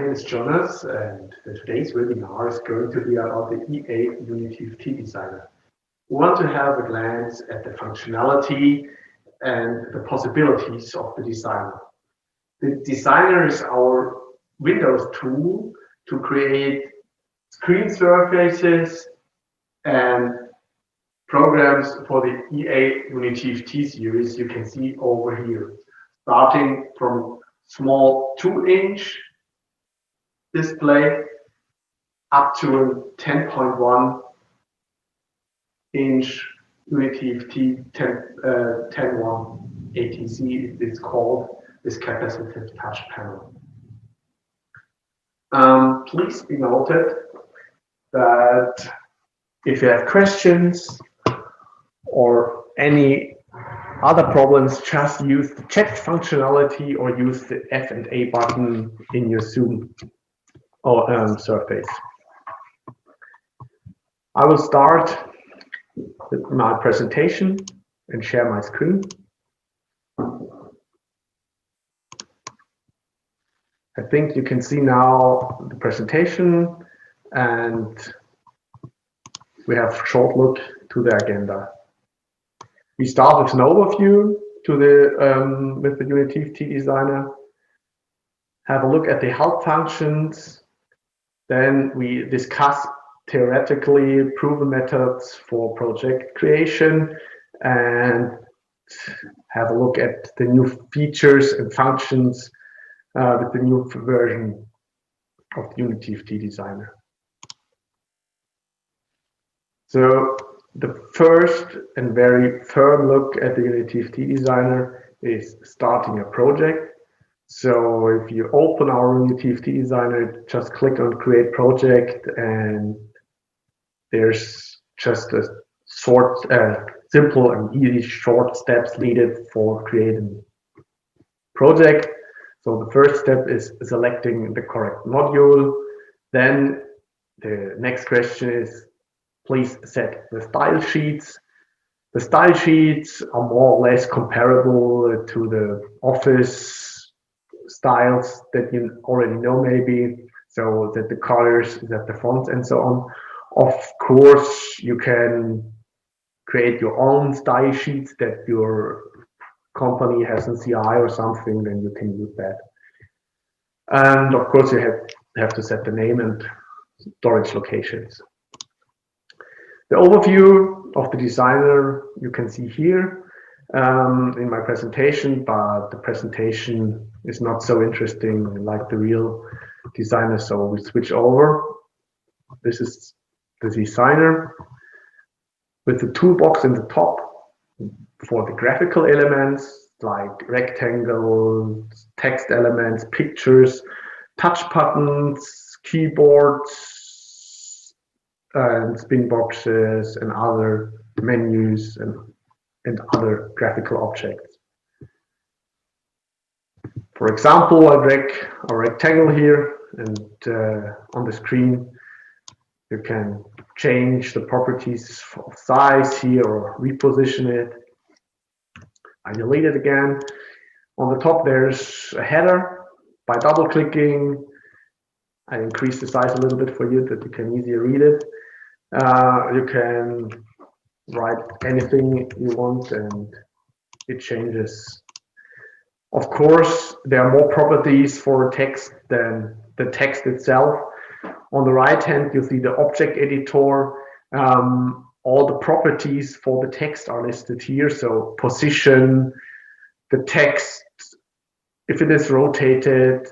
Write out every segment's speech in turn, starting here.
name is Jonas, and today's webinar is going to be about the EA uniTFT Designer. We want to have a glance at the functionality and the possibilities of the designer. The designer is our Windows tool to create screen surfaces and programs for the EA uniTFT series you can see over here, starting from small 2-inch display up to a 10.1 inch uniTFT 10.1 ATC it's called, this capacitive touch panel. Please be noted that if you have questions or any other problems, just use the chat functionality or use the F&A button in your Zoom or surface. I will start with my presentation and share my screen. I think you can see now the presentation, and we have a short look to the agenda. We start with an overview to with the uniTFT Designer, have a look at the help functions, then we discuss theoretically proven methods for project creation and have a look at the new features and functions with the new version of the uniTFT Designer. So the first and very firm look at the uniTFT Designer is starting a project. So if you open our uniTFT Designer, just click on Create Project, and there's just a simple and easy short steps needed for creating project. So the first step is selecting the correct module. Then the next question is, please set the style sheets. The style sheets are more or less comparable to the Office styles that you already know maybe, so that the colors, that the fonts and so on. Of course, you can create your own style sheets that your company has in CI or something, then you can use that. And of course, you have to set the name and storage locations. The overview of the designer you can see here in my presentation, but the presentation is not so interesting like the real designer, so we switch over. This is the designer with the toolbox in the top for the graphical elements like rectangles, text elements, pictures, touch buttons, keyboards, and spin boxes and other menus and other graphical objects. For example, I drag a rectangle here, and on the screen you can change the properties of size here or reposition it. I delete it again. On the top there's a header. By double clicking, I increase the size a little bit for you that you can easily read it. You can write anything you want and it changes. Of course, there are more properties for text than the text itself. On the right hand, you see the object editor. All the properties for the text are listed here. So position, the text, if it is rotated,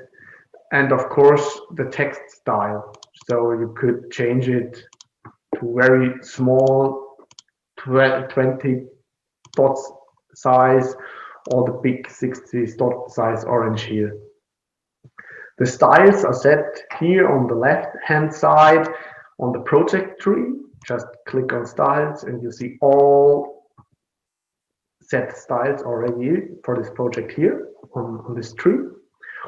and of course the text style. So you could change it to very small 20 dots size or the big 60 dot size orange here. The styles are set here on the left hand side on the project tree. Just click on styles and you see all set styles already for this project here on this tree.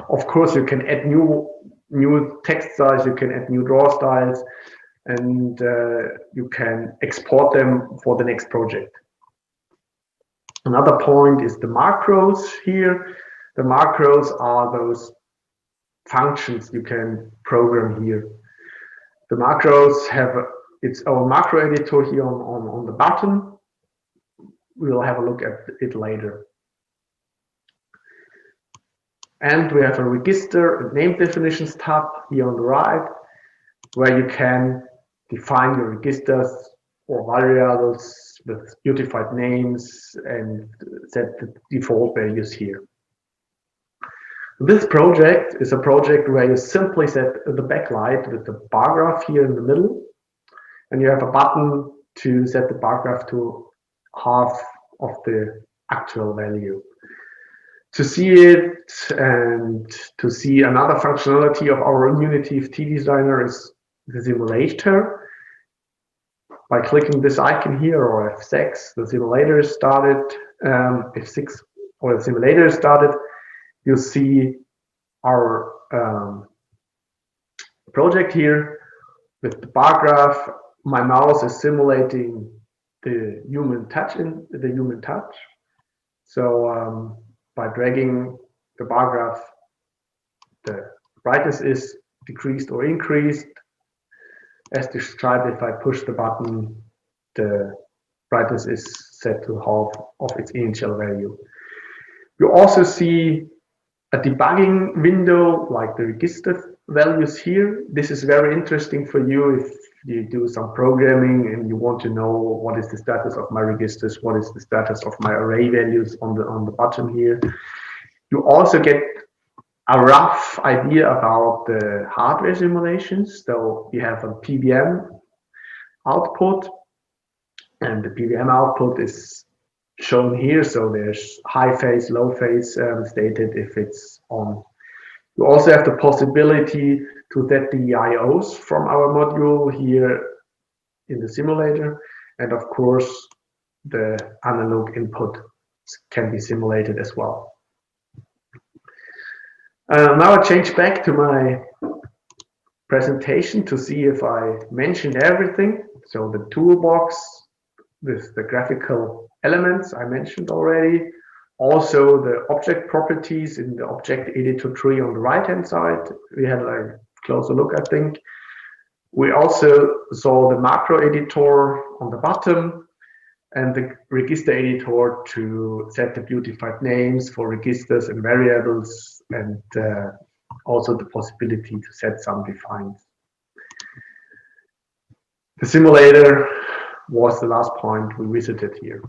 Of course, you can add new text styles, you can add new draw styles, and you can export them for the next project. Another point is the macros here. The macros are those functions you can program here. The macros have its own macro editor here on the bottom. We'll have a look at it later. And we have a register and name definitions tab here on the right, where you can define your registers or variables with beautified names and set the default values here. This project is a project where you simply set the backlight with the bar graph here in the middle, and you have a button to set the bar graph to half of the actual value. To see it and to see another functionality of our uniTFTDesigner is the simulator. By clicking this icon here, or F6, the simulator is started. F6 or the simulator is started. You'll see our project here with the bar graph. My mouse is simulating the human touch. So by dragging the bar graph, the brightness is decreased or increased. As described, if I push the button, the brightness is set to half of its initial value. You also see a debugging window like the register values here. This is very interesting for you if you do some programming and you want to know what is the status of my registers, what is the status of my array values on the bottom here. You also get a rough idea about the hardware simulations. So you have a PWM output, and the PWM output is shown here. So there's high phase, low phase stated if it's on. You also have the possibility to set the IOs from our module here in the simulator, and of course the analog input can be simulated as well. Now I change back to my presentation to see if I mentioned everything. So the toolbox with the graphical elements I mentioned already. Also the object properties in the object editor tree on the right hand side. We had a closer look, I think. We also saw the macro editor on the bottom and the register editor to set the beautified names for registers and variables, and also the possibility to set some defines. The simulator was the last point we visited here.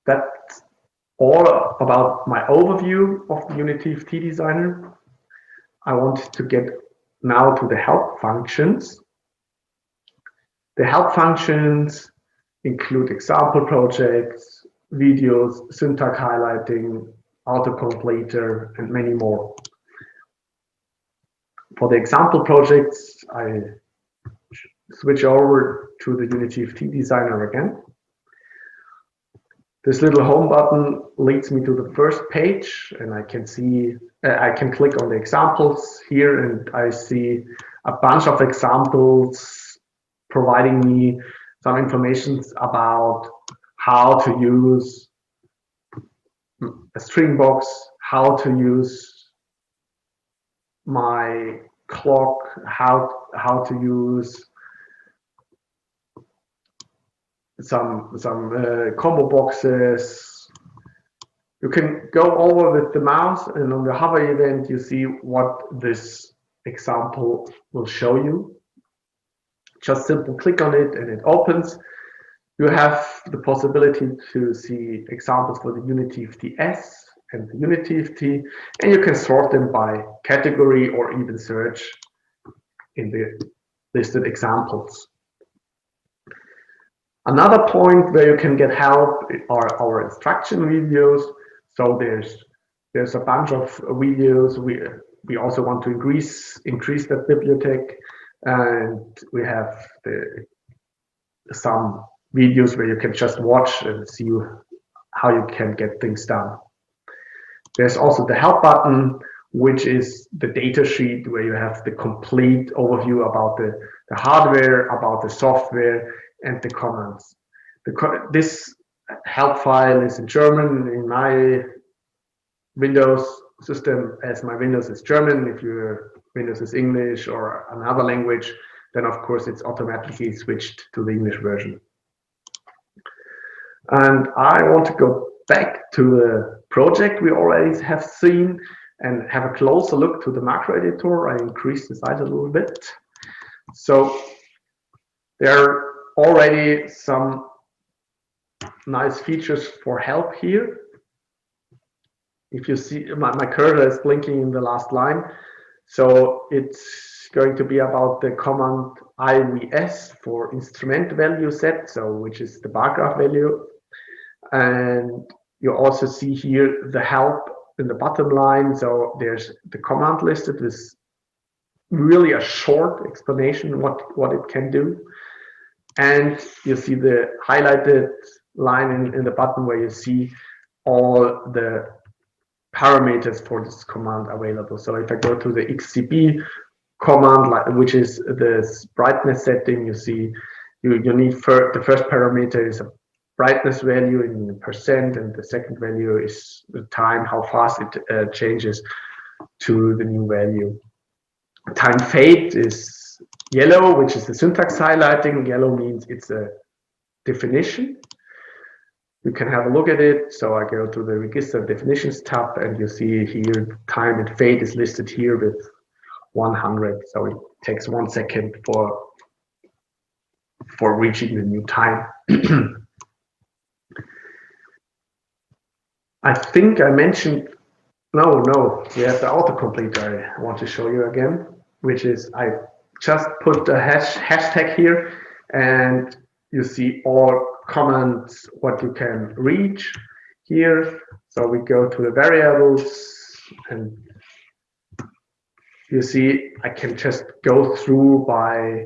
That's all about my overview of the uniTFTDesigner. I want to get now to the help functions. The help functions include example projects, videos, syntax highlighting, autocompleter, and many more. For the example projects, I switch over to the uniTFTDesigner again. This little home button leads me to the first page, and I can see, I can click on the examples here, and I see a bunch of examples providing me some information about how to use a string box, how to use my clock, how to use some combo boxes. You can go over with the mouse, and on the hover event you see what this example will show you. Just simply click on it and it opens. You have the possibility to see examples for the uniTFTs and the uniTFT, and you can sort them by category or even search in the listed examples. Another point where you can get help are our instruction videos. So there's a bunch of videos. We also want to increase that bibliothèque, and we have some videos where you can just watch and see how you can get things done. There's also the help button, which is the data sheet where you have the complete overview about the hardware, about the software, and the comments. This help file is in German in my Windows, system, as my Windows is German, if your Windows is English or another language, then of course it's automatically switched to the English version. And I want to go back to the project we already have seen and have a closer look to the macro editor. I increased the size a little bit. So there are already some nice features for help here. If you see, my cursor is blinking in the last line. So it's going to be about the command IVS for instrument value set, so which is the bar graph value. And you also see here the help in the bottom line. So there's the command listed with really a short explanation what it can do. And you see the highlighted line in the bottom where you see all the parameters for this command available. So if I go to the XCB command, which is the brightness setting, you see you need the first parameter is a brightness value in percent, and the second value is the time, how fast it changes to the new value. Time fade is yellow, which is the syntax highlighting. Yellow means it's a definition. You can have a look at it. So I go to the register definitions tab, and you see here time and fade is listed here with 100. So it takes 1 second for reaching the new time. I think I mentioned, no, we have the autocompleter I want to show you again, which is I just put the hashtag here, and you see all comments what you can reach here. So we go to the variables, and you see I can just go through by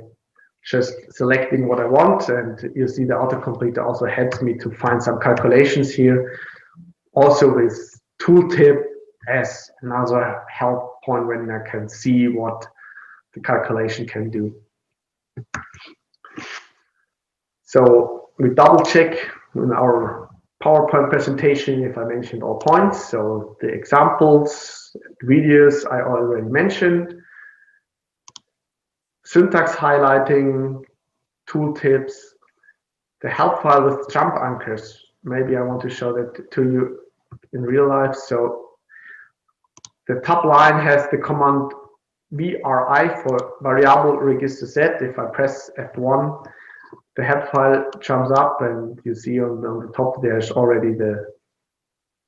just selecting what I want, and you see the autocompleter also helps me to find some calculations here. Also with tooltip as another help point when I can see what the calculation can do. So we double check in our PowerPoint presentation if I mentioned all points. So the examples, videos I already mentioned, syntax highlighting, tooltips, the help file with jump anchors. Maybe I want to show that to you in real life. So the top line has the command VRI for variable register set. If I press F1, the help file jumps up, and you see on the top there's already the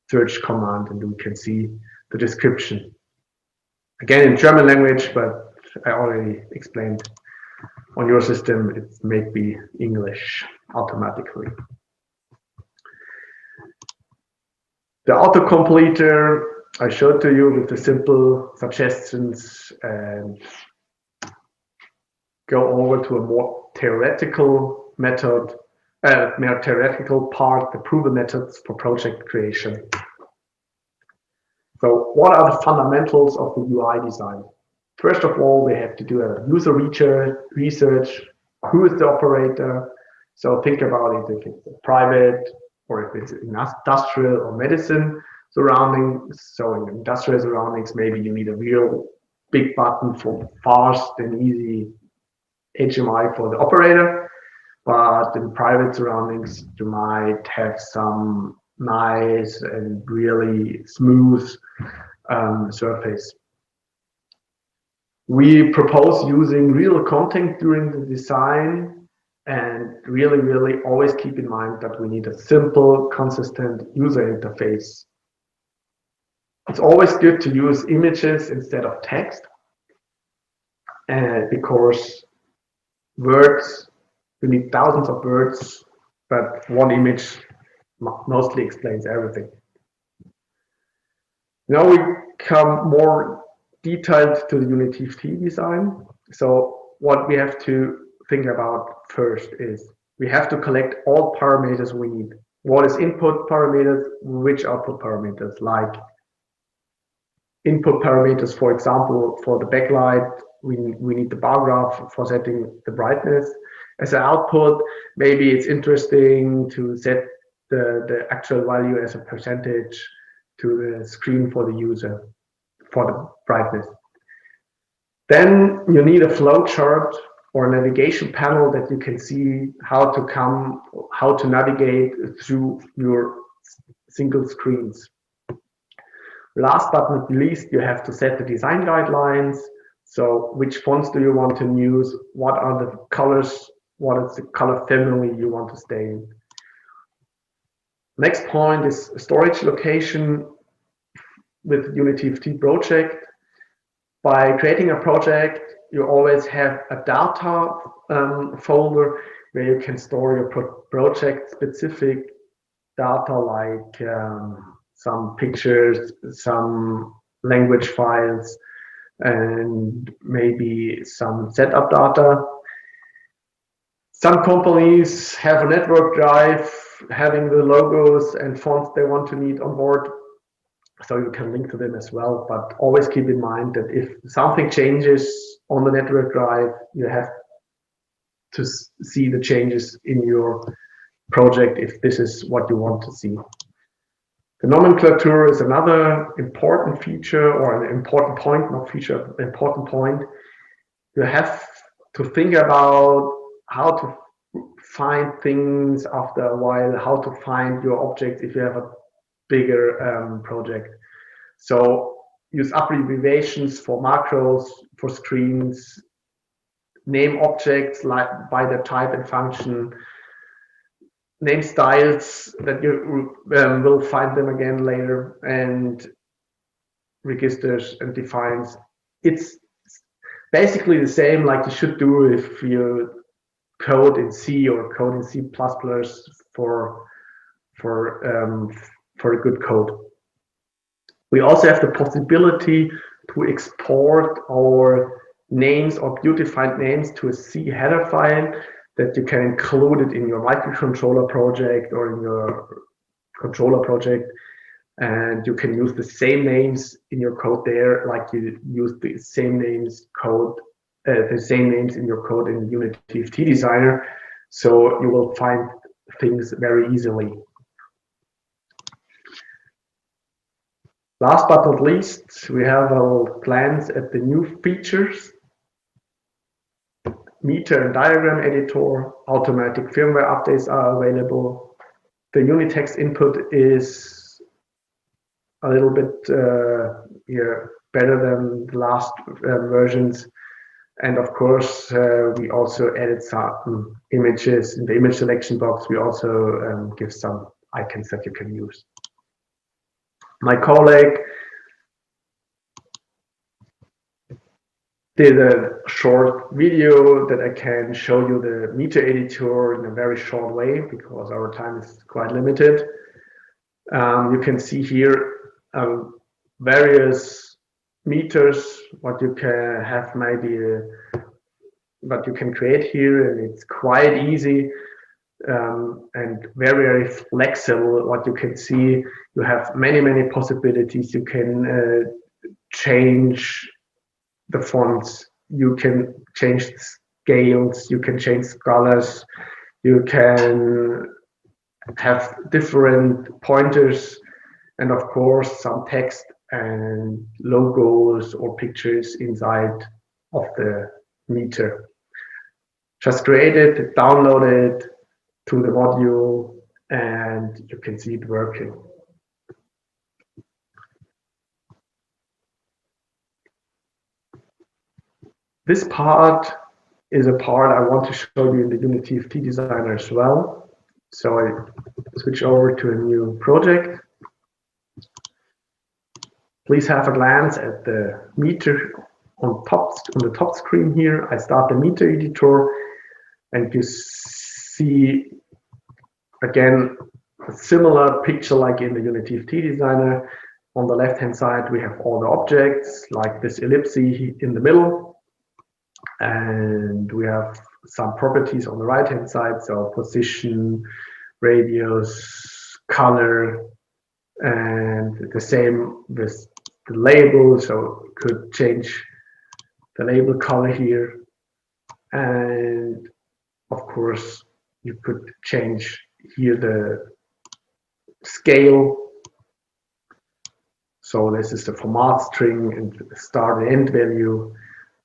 search command, and we can see the description. Again in German language, but I already explained on your system it may be English automatically. The autocompleter I showed to you with the simple suggestions, and go over to a more theoretical method, more theoretical part, the proven methods for project creation. So what are the fundamentals of the UI design? First of all, we have to do a user research. Who is the operator? So think about it if it's a private or if it's industrial or medicine surroundings. So in industrial surroundings, maybe you need a real big button for fast and easy HMI for the operator. But in private surroundings, you might have some nice and really smooth surface. We propose using real content during the design, and really always keep in mind that we need a simple, consistent user interface. It's always good to use images instead of text, because words, you need thousands of words, but one image mostly explains everything. Now we come more detailed to the uniTFT design. So what we have to think about first is we have to collect all parameters we need. What is input parameters, which output parameters, like input parameters, for example, for the backlight, we need the bar graph for setting the brightness. As an output, maybe it's interesting to set the actual value as a percentage to the screen for the user. for the brightness. Then you need a flow chart or a navigation panel that you can see how to navigate through your single screens. Last but not least, you have to set the design guidelines. So which fonts do you want to use? What are the colors? What is the color family you want to stay in? Next point is storage location with uniTFT project. By creating a project, you always have a data folder where you can store your project specific data like some pictures, some language files, and maybe some setup data. Some companies have a network drive having the logos and fonts they want to need on board, so you can link to them as well. But always keep in mind that if something changes on the network drive, you have to see the changes in your project if this is what you want to see. The nomenclature is another important feature, or an important point, not feature, important point. You have to think about how to find things after a while, how to find your objects if you have a bigger project. So use abbreviations for macros, for screens, name objects like by their type and function, name styles that you will find them again later, and registers and defines. It's basically the same like you should do if you code in C or code in C++ for a good code. We also have the possibility to export our names or beautified names to a C header file that you can include it in your microcontroller project or in your controller project, and you can use the same names in your code there, like you use the same names in your code in uniTFTDesigner. So you will find things very easily. Last but not least, we have our glance at the new features. Meter and diagram editor, automatic firmware updates are available. The unit text input is a little bit better than the last versions. And of course, we also added some images in the image selection box. We also give some icons that you can use. My colleague did a short video that I can show you the meter editor in a very short way because our time is quite limited. You can see here various meters, what you can have maybe, what you can create here, and it's quite easy and very flexible. What you can see, you have many possibilities. You can change the fonts, you can change the scales, you can change colors, you can have different pointers, and of course some text and logos or pictures inside of the meter. Just create it, download it to the module, and you can see it working. This part is a part I want to show you in the uniTFTDesigner as well. So I switch over to a new project. Please have a glance at the meter on the top screen here. I start the meter editor, and you see again a similar picture like in the uniTFTDesigner. On the left-hand side, we have all the objects like this ellipse in the middle. And we have some properties on the right-hand side, so position, radius, color, and the same with the label. So you could change the label color here, and of course you could change here the scale. So this is the format string and the start and end value.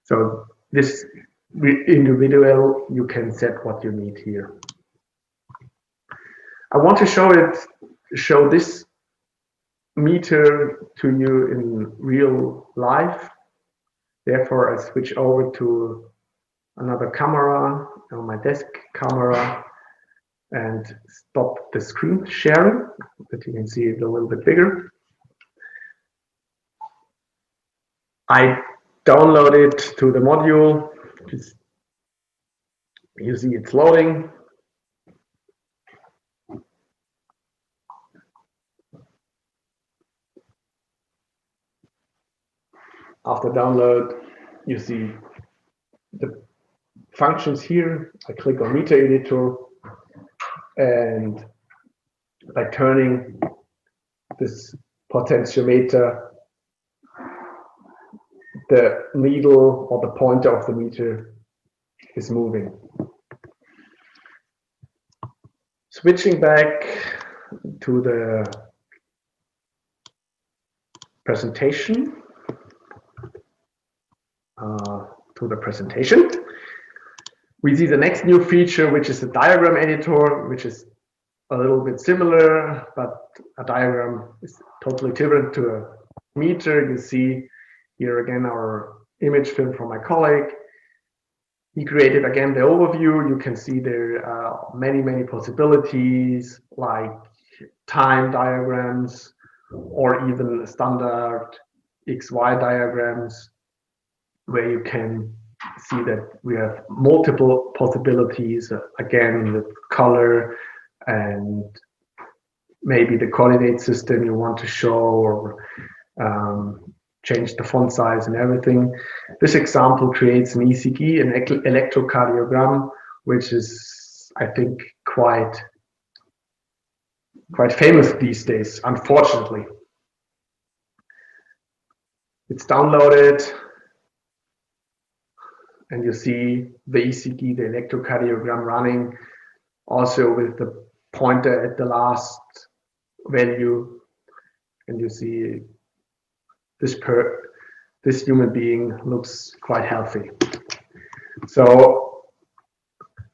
So this individual, you can set what you need here. I want to show this meter to you in real life. Therefore, I switch over to another camera, on my desk camera, and stop the screen sharing, but you can see it a little bit bigger. I download it to the module. You see it's loading. After download, you see the functions here. I click on meter editor, and by turning this potentiometer, the needle or the pointer of the meter is moving. Switching back to the presentation, we see the next new feature, which is the diagram editor, which is a little bit similar, but a diagram is totally different to a meter. You see here again our image film from my colleague. He created again the overview. You can see there are many possibilities like time diagrams or even standard XY diagrams, where you can see that we have multiple possibilities, again with color and maybe the coordinate system you want to show, or change the font size and everything. This example creates an ECG, an electrocardiogram, which is, I think, quite famous these days, unfortunately. It's downloaded, and you see the ECG, the electrocardiogram running, also with the pointer at the last value, and you see this human being looks quite healthy. So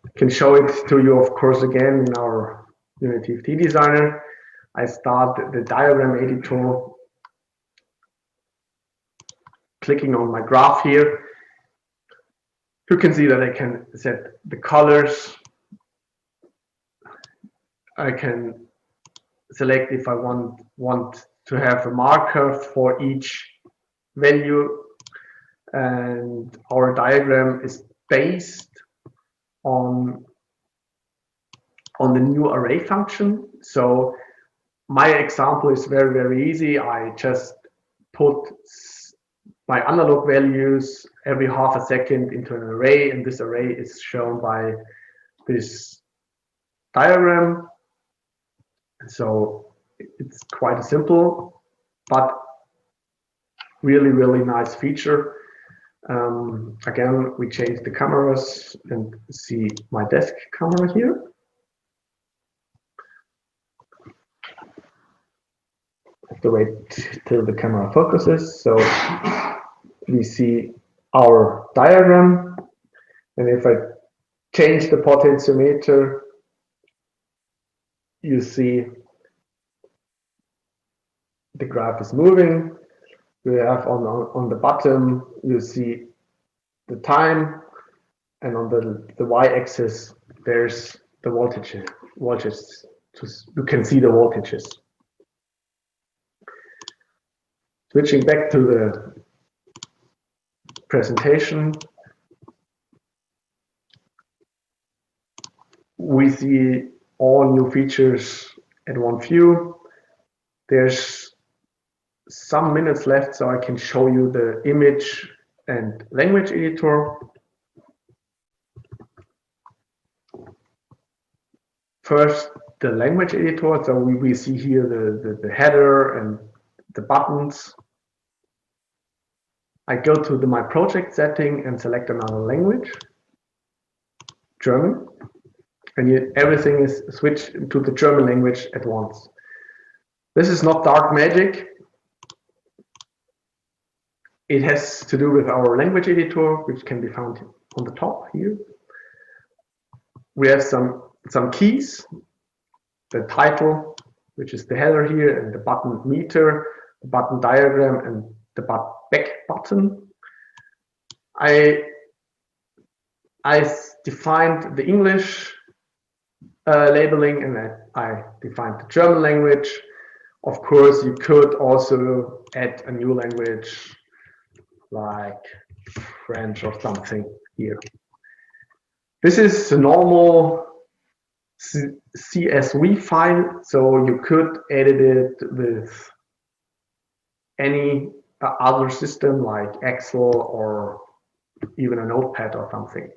I can show it to you, of course, again in our uniTFTDesigner. I start the diagram editor, clicking on my graph here. You can see that I can set the colors. I can select if I want to have a marker for each value, and our diagram is based on the new array function. So my example is very easy. I just put my analog values every half a second into an array, and this array is shown by this diagram. So it's quite simple, but really nice feature. Again, we change the cameras and see my desk camera here. I have to wait till the camera focuses. So we see our diagram, and if I change the potentiometer, you see the graph is moving. We have on the bottom, you see the time, and on the y-axis there's the voltages. You can see the voltages. Switching back to the presentation, we see all new features at one view. There's some minutes left, so I can show you the image and language editor. First, the language editor. So we see here the header and the buttons. I go to my project setting and select another language, German, and everything is switched to the German language at once. This is not dark magic. it has to do with our language editor, which can be found on the top here. We have some keys, the title, which is the header here, and the button meter, the button diagram, and the back button. I defined the English labeling, and I defined the German language. Of course, you could also add a new language like French or something here. This is a normal CSV file, so you could edit it with any other system like Excel or even a notepad or something.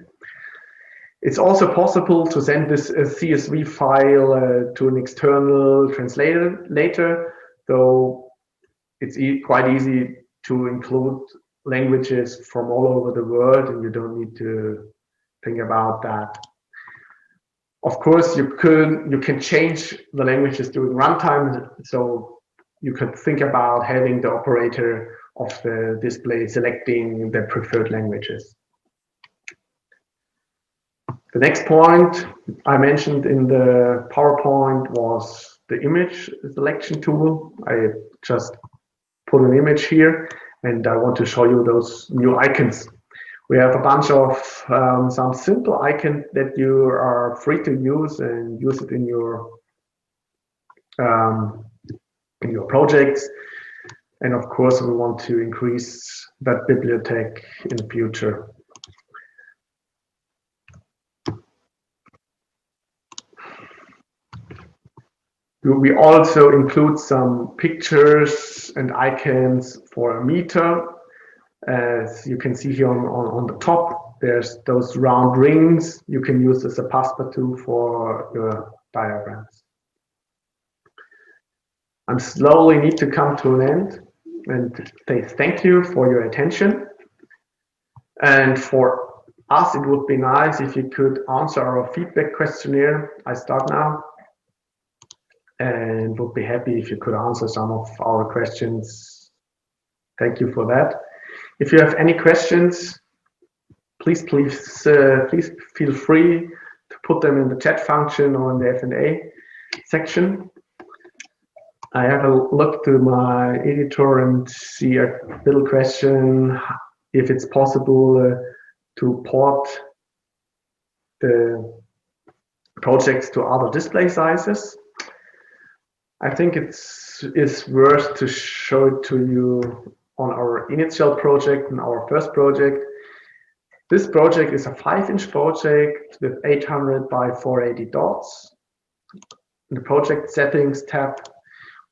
It's also possible to send this CSV file to an external translator later, though it's quite easy to include languages from all over the world, and you don't need to think about that. Of course, you can change the languages during runtime, so you could think about having the operator of the display selecting the preferred languages. The next point I mentioned in the PowerPoint was the image selection tool. I just put an image here, and I want to show you those new icons. We have a bunch of some simple icons that you are free to use and use it in your projects. And of course, we want to increase that bibliothèque in the future. We also include some pictures and icons for a meter. As you can see here on the top, there's those round rings you can use as a passepartout for your diagrams. I slowly need to come to an end and say thank you for your attention. And for us, it would be nice if you could answer our feedback questionnaire. I start now. And would be happy if you could answer some of our questions. Thank you for that. If you have any questions, please feel free to put them in the chat function or in the F&A section. I have a look to my editor and see a little question if it's possible to port the projects to other display sizes. I think it's worth to show it to you on our initial project and our first project. This project is a 5-inch project with 800 by 480 dots. In the project settings tab,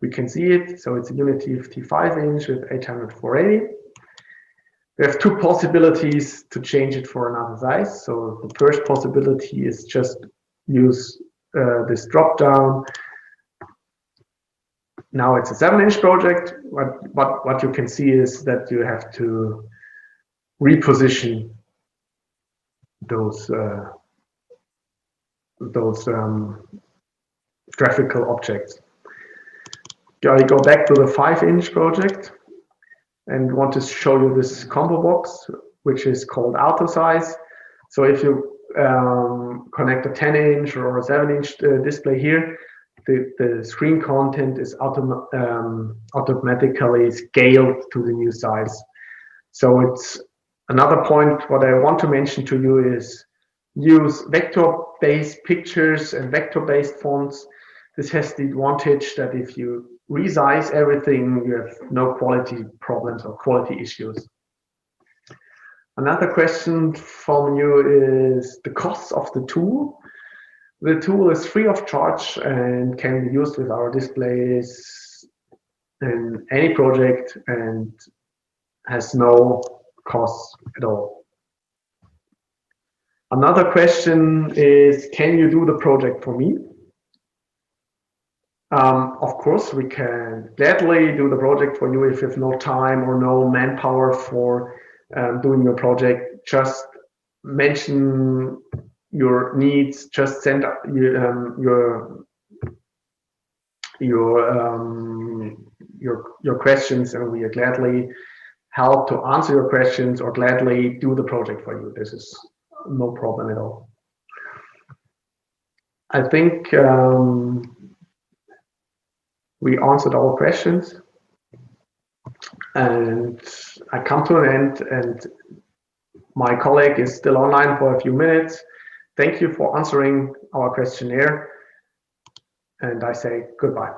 we can see it. So it's a uniTFT 5-inch with 800 480. We have two possibilities to change it for another size. So the first possibility is just use this drop down. Now it's a 7-inch project. What you can see is that you have to reposition those graphical objects. I go back to the 5-inch project and want to show you this combo box, which is called auto size. So if you connect a 10-inch or a 7-inch display here, the screen content is automatically scaled to the new size. So it's another point. What I want to mention to you is use vector-based pictures and vector-based fonts. This has the advantage that if you resize everything, you have no quality problems or quality issues. Another question from you is the cost of the tool. The tool is free of charge and can be used with our displays in any project and has no cost at all. Another question is, can you do the project for me? Of course, we can gladly do the project for you if you have no time or no manpower for doing your project. Just mention your needs, just send your questions, and we gladly help to answer your questions or gladly do the project for you. This is no problem at all. I think we answered all questions, and I come to an end, and my colleague is still online for a few minutes. Thank you for answering our questionnaire, and I say goodbye.